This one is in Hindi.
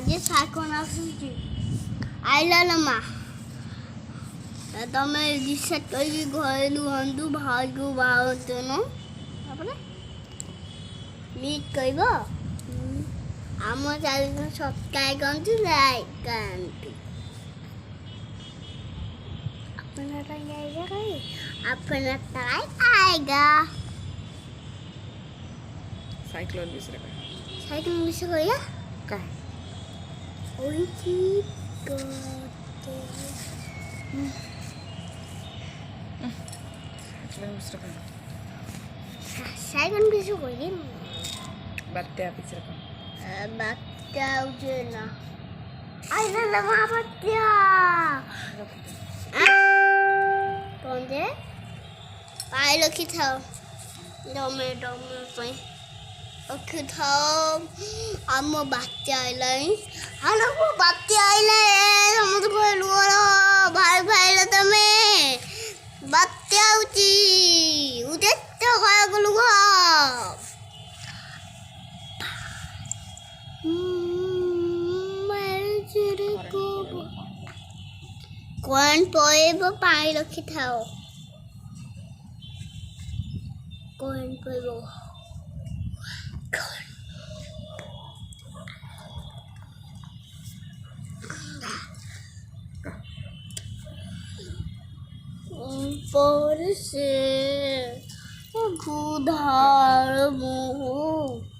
આજે સાયકોનાશું છે આઈલાલમાં તમે રિસર્ચ કરી ગયેલું હતું ભાગ્યું બાબતનો આપણે મીટ કર્યો આમાં ચાલીને સબસ્ક્રાઈબ કરજો લાઈક કરજો अपना रंग आएगा कहीं अपना टाइम आएगा साइक्लोन विसर का साइकिल मिस हो गया का ओही की करते साइक्लोन विसर का साइकिल मिस हो गई बत्तियाँ विसर का बत्तियाँ उसे ना आई ना लगा बत्तियाँ कौन दे पाई लखी था डोमे पे लखी था आम बात्या आइलाई हालो को बात्या आइले हम तो कहलु भाई भाई ल तमे बात्या उची उते तो काय गलु गो कौन पोए वो पानी रखी था कौन पोए वो ऊपर से खुदार मुँह